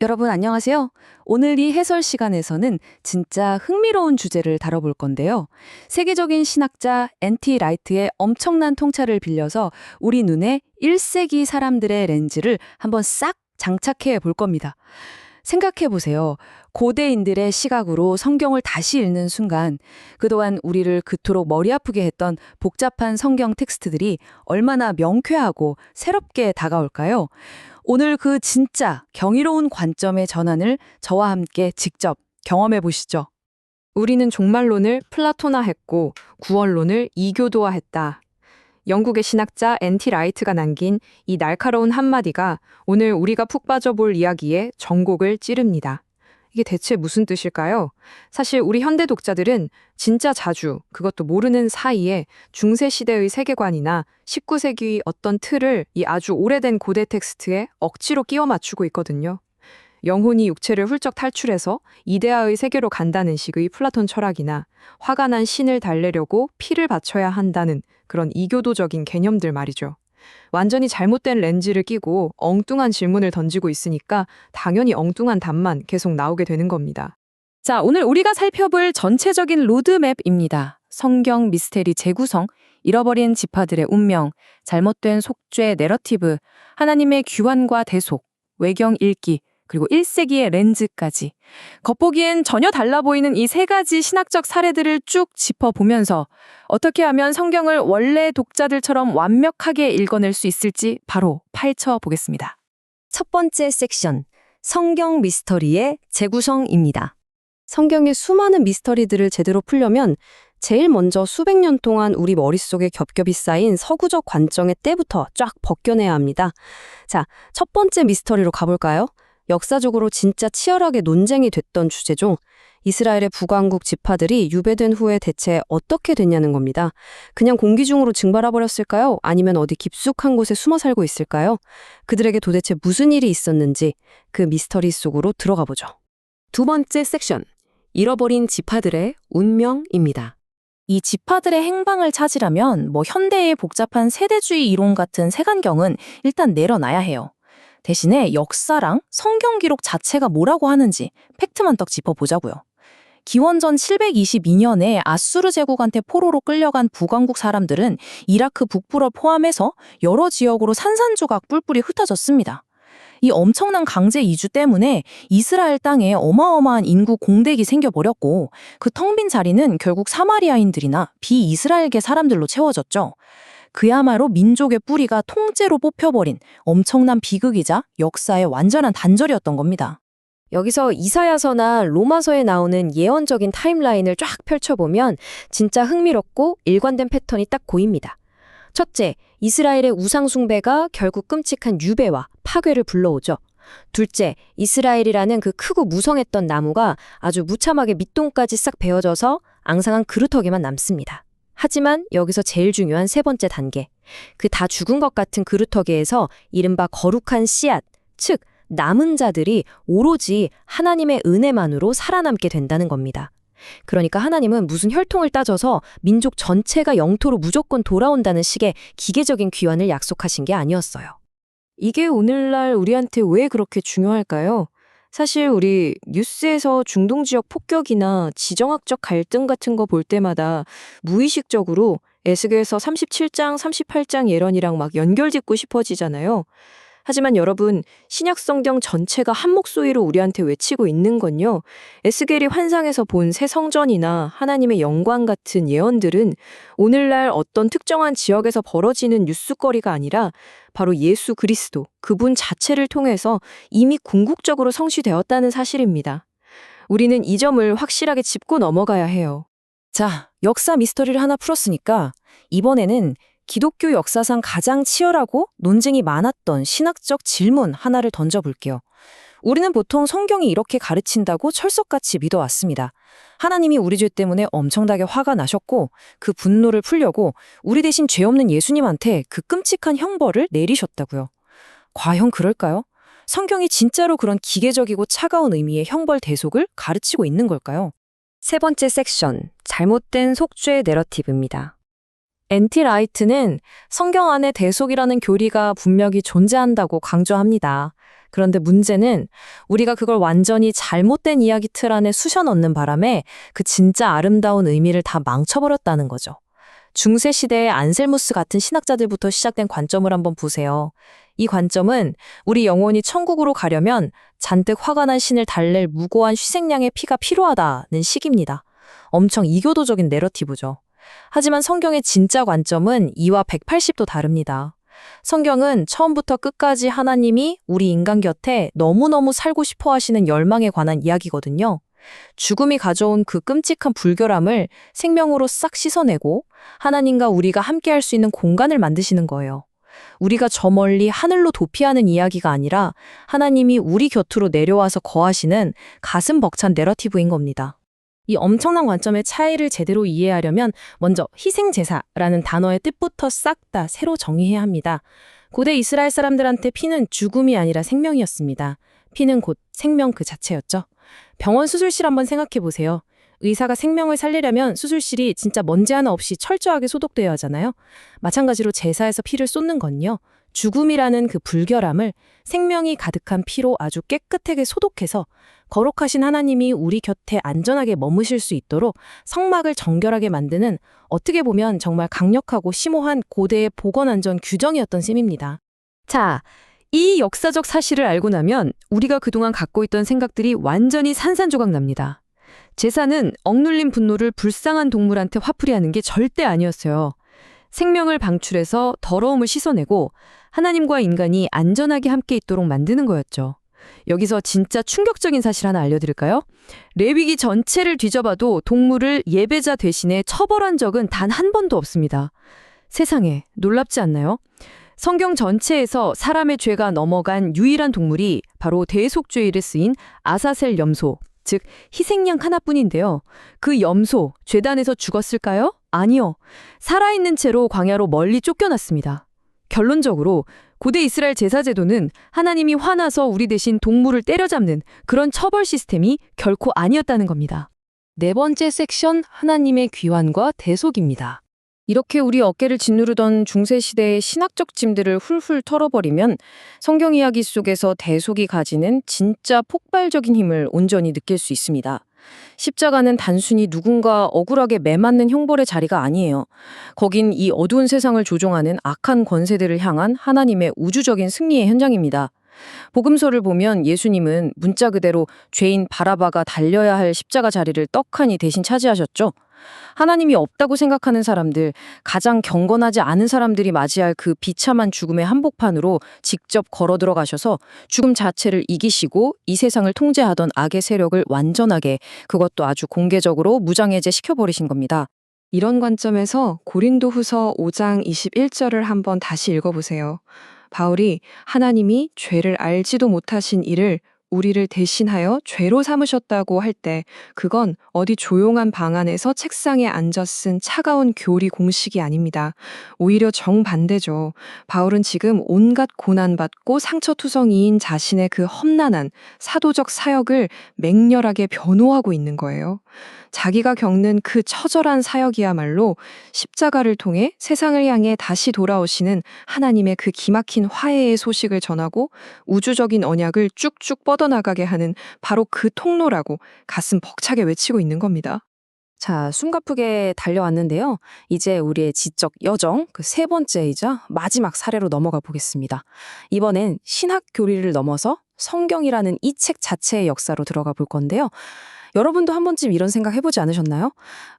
여러분 안녕하세요. 오늘 이 해설 시간에서는 진짜 흥미로운 주제를 다뤄볼 건데요. 세계적인 신학자 N.T. 라이트의 엄청난 통찰을 빌려서 우리 눈에 1세기 사람들의 렌즈를 한번 싹 장착해 볼 겁니다. 생각해 보세요. 고대인들의 시각으로 성경을 다시 읽는 순간 그동안 우리를 그토록 머리 아프게 했던 복잡한 성경 텍스트들이 얼마나 명쾌하고 새롭게 다가올까요? 오늘 그 진짜 경이로운 관점의 전환을 저와 함께 직접 경험해 보시죠. 우리는 종말론을 플라토나했고 구원론을 이교도화했다. 영국의 신학자 N.T. 라이트가 남긴 이 날카로운 한마디가 오늘 우리가 푹 빠져볼 이야기의 전곡을 찌릅니다. 이게 대체 무슨 뜻일까요? 사실 우리 현대 독자들은 진짜 자주 그것도 모르는 사이에 중세시대의 세계관이나 19세기의 어떤 틀을 이 아주 오래된 고대 텍스트에 억지로 끼워 맞추고 있거든요. 영혼이 육체를 훌쩍 탈출해서 이데아의 세계로 간다는 식의 플라톤 철학이나 화가 난 신을 달래려고 피를 바쳐야 한다는 그런 이교도적인 개념들 말이죠. 완전히 잘못된 렌즈를 끼고 엉뚱한 질문을 던지고 있으니까 당연히 엉뚱한 답만 계속 나오게 되는 겁니다. 자, 오늘 우리가 살펴볼 전체적인 로드맵입니다. 성경 미스테리 재구성, 잃어버린 지파들의 운명, 잘못된 속죄 내러티브, 하나님의 귀환과 대속, 외경 읽기, 그리고 1세기의 렌즈까지. 겉보기엔 전혀 달라 보이는 이 세 가지 신학적 사례들을 쭉 짚어보면서 어떻게 하면 성경을 원래 독자들처럼 완벽하게 읽어낼 수 있을지 바로 파헤쳐 보겠습니다. 첫 번째 섹션, 성경 미스터리의 재구성입니다. 성경의 수많은 미스터리들을 제대로 풀려면 제일 먼저 수백 년 동안 우리 머릿속에 겹겹이 쌓인 서구적 관점의 때부터 쫙 벗겨내야 합니다. 자, 첫 번째 미스터리로 가볼까요? 역사적으로 진짜 치열하게 논쟁이 됐던 주제죠. 이스라엘의 북왕국 지파들이 유배된 후에 대체 어떻게 됐냐는 겁니다. 그냥 공기 중으로 증발해 버렸을까요? 아니면 어디 깊숙한 곳에 숨어 살고 있을까요? 그들에게 도대체 무슨 일이 있었는지 그 미스터리 속으로 들어가 보죠. 두 번째 섹션, 잃어버린 지파들의 운명입니다. 이 지파들의 행방을 찾으려면 현대의 복잡한 세대주의 이론 같은 색안경은 일단 내려놔야 해요. 대신에 역사랑 성경 기록 자체가 뭐라고 하는지 팩트만 떡 짚어보자고요. 기원전 722년에 아수르 제국한테 포로로 끌려간 북왕국 사람들은 이라크 북부를 포함해서 여러 지역으로 산산조각 뿔뿔이 흩어졌습니다. 이 엄청난 강제 이주 때문에 이스라엘 땅에 어마어마한 인구 공백이 생겨버렸고 그 텅 빈 자리는 결국 사마리아인들이나 비이스라엘계 사람들로 채워졌죠. 그야말로 민족의 뿌리가 통째로 뽑혀버린 엄청난 비극이자 역사의 완전한 단절이었던 겁니다. 여기서 이사야서나 로마서에 나오는 예언적인 타임라인을 쫙 펼쳐보면 진짜 흥미롭고 일관된 패턴이 딱 보입니다. 첫째, 이스라엘의 우상 숭배가 결국 끔찍한 유배와 파괴를 불러오죠. 둘째, 이스라엘이라는 그 크고 무성했던 나무가 아주 무참하게 밑동까지 싹 베어져서 앙상한 그루터기만 남습니다. 하지만 여기서 제일 중요한 세 번째 단계, 그 다 죽은 것 같은 그루터기에서 이른바 거룩한 씨앗, 즉 남은 자들이 오로지 하나님의 은혜만으로 살아남게 된다는 겁니다. 그러니까 하나님은 무슨 혈통을 따져서 민족 전체가 영토로 무조건 돌아온다는 식의 기계적인 귀환을 약속하신 게 아니었어요. 이게 오늘날 우리한테 왜 그렇게 중요할까요? 사실 우리 뉴스에서 중동 지역 폭격이나 지정학적 갈등 같은 거 볼 때마다 무의식적으로 에스겔서 37장, 38장 예언이랑 막 연결짓고 싶어지잖아요. 하지만 여러분, 신약 성경 전체가 한 목소리로 우리한테 외치고 있는 건요. 에스겔이 환상에서 본 새 성전이나 하나님의 영광 같은 예언들은 오늘날 어떤 특정한 지역에서 벌어지는 뉴스거리가 아니라 바로 예수 그리스도, 그분 자체를 통해서 이미 궁극적으로 성취되었다는 사실입니다. 우리는 이 점을 확실하게 짚고 넘어가야 해요. 자, 역사 미스터리를 하나 풀었으니까 이번에는 기독교 역사상 가장 치열하고 논쟁이 많았던 신학적 질문 하나를 던져볼게요. 우리는 보통 성경이 이렇게 가르친다고 철석같이 믿어왔습니다. 하나님이 우리 죄 때문에 엄청나게 화가 나셨고 그 분노를 풀려고 우리 대신 죄 없는 예수님한테 그 끔찍한 형벌을 내리셨다고요. 과연 그럴까요? 성경이 진짜로 그런 기계적이고 차가운 의미의 형벌 대속을 가르치고 있는 걸까요? 세 번째 섹션, 잘못된 속죄 내러티브입니다. N.T. 라이트는 성경 안에 대속이라는 교리가 분명히 존재한다고 강조합니다. 그런데 문제는 우리가 그걸 완전히 잘못된 이야기 틀 안에 쑤셔 넣는 바람에 그 진짜 아름다운 의미를 다 망쳐버렸다는 거죠. 중세 시대의 안셀무스 같은 신학자들부터 시작된 관점을 한번 보세요. 이 관점은 우리 영혼이 천국으로 가려면 잔뜩 화가 난 신을 달랠 무고한 희생양의 피가 필요하다는 식입니다. 엄청 이교도적인 내러티브죠. 하지만 성경의 진짜 관점은 이와 180도 다릅니다. 성경은 처음부터 끝까지 하나님이 우리 인간 곁에 너무너무 살고 싶어 하시는 열망에 관한 이야기거든요. 죽음이 가져온 그 끔찍한 불결함을 생명으로 싹 씻어내고 하나님과 우리가 함께할 수 있는 공간을 만드시는 거예요. 우리가 저 멀리 하늘로 도피하는 이야기가 아니라 하나님이 우리 곁으로 내려와서 거하시는 가슴 벅찬 내러티브인 겁니다. 이 엄청난 관점의 차이를 제대로 이해하려면 먼저 희생제사라는 단어의 뜻부터 싹 다 새로 정의해야 합니다. 고대 이스라엘 사람들한테 피는 죽음이 아니라 생명이었습니다. 피는 곧 생명 그 자체였죠. 병원 수술실 한번 생각해 보세요. 의사가 생명을 살리려면 수술실이 진짜 먼지 하나 없이 철저하게 소독되어야 하잖아요. 마찬가지로 제사에서 피를 쏟는 건요. 죽음이라는 그 불결함을 생명이 가득한 피로 아주 깨끗하게 소독해서 거룩하신 하나님이 우리 곁에 안전하게 머무실 수 있도록 성막을 정결하게 만드는 어떻게 보면 정말 강력하고 심오한 고대의 보건안전 규정이었던 셈입니다. 자, 이 역사적 사실을 알고 나면 우리가 그동안 갖고 있던 생각들이 완전히 산산조각 납니다. 제사는 억눌린 분노를 불쌍한 동물한테 화풀이하는 게 절대 아니었어요. 생명을 방출해서 더러움을 씻어내고 하나님과 인간이 안전하게 함께 있도록 만드는 거였죠. 여기서 진짜 충격적인 사실 하나 알려드릴까요? 레위기 전체를 뒤져봐도 동물을 예배자 대신에 처벌한 적은 단 한 번도 없습니다. 세상에, 놀랍지 않나요? 성경 전체에서 사람의 죄가 넘어간 유일한 동물이 바로 대속죄일에 쓰인 아사셀 염소, 즉 희생양 하나뿐인데요. 그 염소, 죄단에서 죽었을까요? 아니요. 살아있는 채로 광야로 멀리 쫓겨났습니다. 결론적으로 고대 이스라엘 제사제도는 하나님이 화나서 우리 대신 동물을 때려잡는 그런 처벌 시스템이 결코 아니었다는 겁니다. 네 번째 섹션, 하나님의 귀환과 대속입니다. 이렇게 우리 어깨를 짓누르던 중세시대의 신학적 짐들을 훌훌 털어버리면 성경 이야기 속에서 대속이 가지는 진짜 폭발적인 힘을 온전히 느낄 수 있습니다. 십자가는 단순히 누군가 억울하게 매맞는 형벌의 자리가 아니에요. 거긴 이 어두운 세상을 조종하는 악한 권세들을 향한 하나님의 우주적인 승리의 현장입니다. 복음서를 보면 예수님은 문자 그대로 죄인 바라바가 달려야 할 십자가 자리를 떡하니 대신 차지하셨죠. 하나님이 없다고 생각하는 사람들, 가장 경건하지 않은 사람들이 맞이할 그 비참한 죽음의 한복판으로 직접 걸어 들어가셔서 죽음 자체를 이기시고 이 세상을 통제하던 악의 세력을 완전하게, 그것도 아주 공개적으로 무장해제 시켜버리신 겁니다. 이런 관점에서 고린도후서 5장 21절을 한번 다시 읽어보세요. 바울이 하나님이 죄를 알지도 못하신 이를 우리를 대신하여 죄로 삼으셨다고 할 때 그건 어디 조용한 방 안에서 책상에 앉아 쓴 차가운 교리 공식이 아닙니다. 오히려 정반대죠. 바울은 지금 온갖 고난받고 상처투성이인 자신의 그 험난한 사도적 사역을 맹렬하게 변호하고 있는 거예요. 자기가 겪는 그 처절한 사역이야말로 십자가를 통해 세상을 향해 다시 돌아오시는 하나님의 그 기막힌 화해의 소식을 전하고 우주적인 언약을 쭉쭉 뻗어나가게 하는 바로 그 통로라고 가슴 벅차게 외치고 있는 겁니다. 자, 숨가쁘게 달려왔는데요. 이제 우리의 지적 여정, 그 세 번째이자 마지막 사례로 넘어가 보겠습니다. 이번엔 신학 교리를 넘어서 성경이라는 이 책 자체의 역사로 들어가 볼 건데요. 여러분도 한 번쯤 이런 생각 해보지 않으셨나요?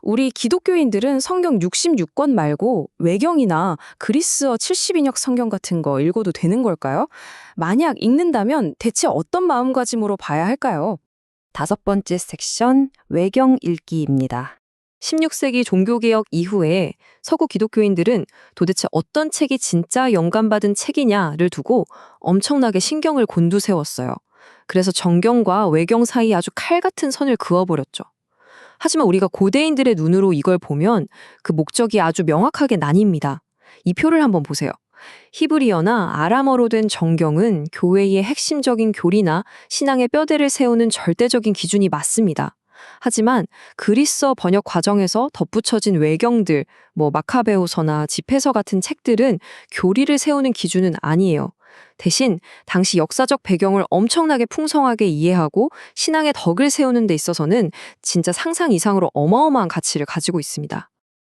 우리 기독교인들은 성경 66권 말고 외경이나 그리스어 70인역 성경 같은 거 읽어도 되는 걸까요? 만약 읽는다면 대체 어떤 마음가짐으로 봐야 할까요? 다섯 번째 섹션, 외경 읽기입니다. 16세기 종교개혁 이후에 서구 기독교인들은 도대체 어떤 책이 진짜 영감받은 책이냐를 두고 엄청나게 신경을 곤두세웠어요. 그래서 정경과 외경 사이 아주 칼 같은 선을 그어버렸죠. 하지만 우리가 고대인들의 눈으로 이걸 보면 그 목적이 아주 명확하게 나뉩니다. 이 표를 한번 보세요. 히브리어나 아람어로 된 정경은 교회의 핵심적인 교리나 신앙의 뼈대를 세우는 절대적인 기준이 맞습니다. 하지만 그리스어 번역 과정에서 덧붙여진 외경들, 마카베오서나 집회서 같은 책들은 교리를 세우는 기준은 아니에요. 대신 당시 역사적 배경을 엄청나게 풍성하게 이해하고 신앙의 덕을 세우는 데 있어서는 진짜 상상 이상으로 어마어마한 가치를 가지고 있습니다.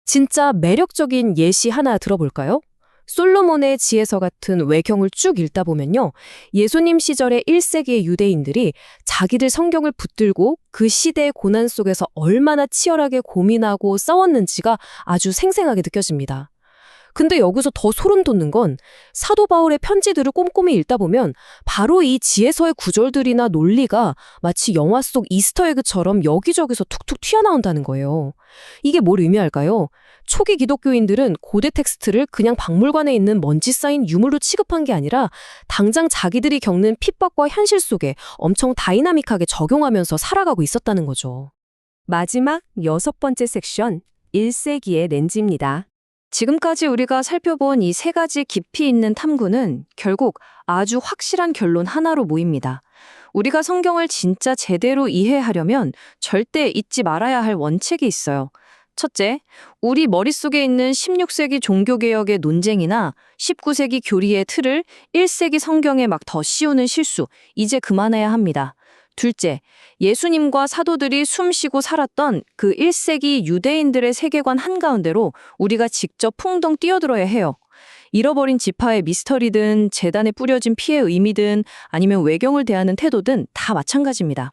진짜 매력적인 예시 하나 들어볼까요? 솔로몬의 지혜서 같은 외경을 쭉 읽다 보면요. 예수님 시절의 1세기의 유대인들이 자기들 성경을 붙들고 그 시대의 고난 속에서 얼마나 치열하게 고민하고 싸웠는지가 아주 생생하게 느껴집니다. 근데 여기서 더 소름 돋는 건 사도 바울의 편지들을 꼼꼼히 읽다 보면 바로 이 지혜서의 구절들이나 논리가 마치 영화 속 이스터에그처럼 여기저기서 툭툭 튀어나온다는 거예요. 이게 뭘 의미할까요? 초기 기독교인들은 고대 텍스트를 그냥 박물관에 있는 먼지 쌓인 유물로 취급한 게 아니라 당장 자기들이 겪는 핍박과 현실 속에 엄청 다이나믹하게 적용하면서 살아가고 있었다는 거죠. 마지막 6번째 섹션, 1세기의 렌즈입니다. 지금까지 우리가 살펴본 이 세 가지 깊이 있는 탐구는 결국 아주 확실한 결론 하나로 모입니다. 우리가 성경을 진짜 제대로 이해하려면 절대 잊지 말아야 할 원칙이 있어요. 첫째, 우리 머릿속에 있는 16세기 종교개혁의 논쟁이나 19세기 교리의 틀을 1세기 성경에 막 더 씌우는 실수, 이제 그만해야 합니다. 둘째, 예수님과 사도들이 숨쉬고 살았던 그 1세기 유대인들의 세계관 한가운데로 우리가 직접 풍덩 뛰어들어야 해요. 잃어버린 지파의 미스터리든 재단에 뿌려진 피해 의미든 아니면 외경을 대하는 태도든 다 마찬가지입니다.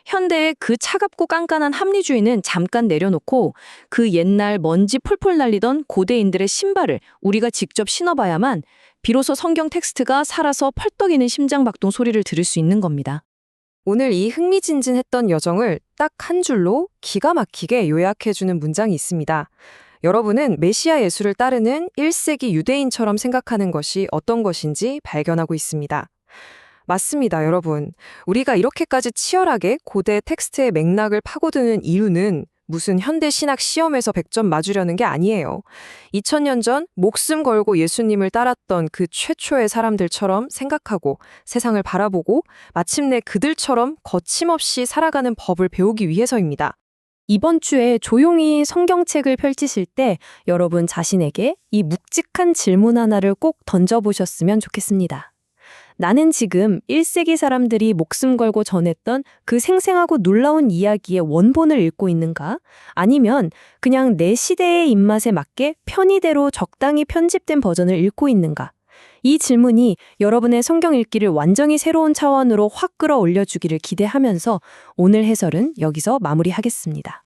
현대의 그 차갑고 깐깐한 합리주의는 잠깐 내려놓고 그 옛날 먼지 폴폴 날리던 고대인들의 신발을 우리가 직접 신어봐야만 비로소 성경 텍스트가 살아서 펄떡이는 심장박동 소리를 들을 수 있는 겁니다. 오늘 이 흥미진진했던 여정을 딱 한 줄로 기가 막히게 요약해주는 문장이 있습니다. 여러분은 메시아 예수를 따르는 1세기 유대인처럼 생각하는 것이 어떤 것인지 발견하고 있습니다. 맞습니다, 여러분. 우리가 이렇게까지 치열하게 고대 텍스트의 맥락을 파고드는 이유는 무슨 현대 신학 시험에서 100점 맞으려는 게 아니에요. 2000년 전 목숨 걸고 예수님을 따랐던 그 최초의 사람들처럼 생각하고 세상을 바라보고 마침내 그들처럼 거침없이 살아가는 법을 배우기 위해서입니다. 이번 주에 조용히 성경책을 펼치실 때 여러분 자신에게 이 묵직한 질문 하나를 꼭 던져보셨으면 좋겠습니다. 나는 지금 1세기 사람들이 목숨 걸고 전했던 그 생생하고 놀라운 이야기의 원본을 읽고 있는가? 아니면 그냥 내 시대의 입맛에 맞게 편의대로 적당히 편집된 버전을 읽고 있는가? 이 질문이 여러분의 성경 읽기를 완전히 새로운 차원으로 확 끌어올려주기를 기대하면서 오늘 해설은 여기서 마무리하겠습니다.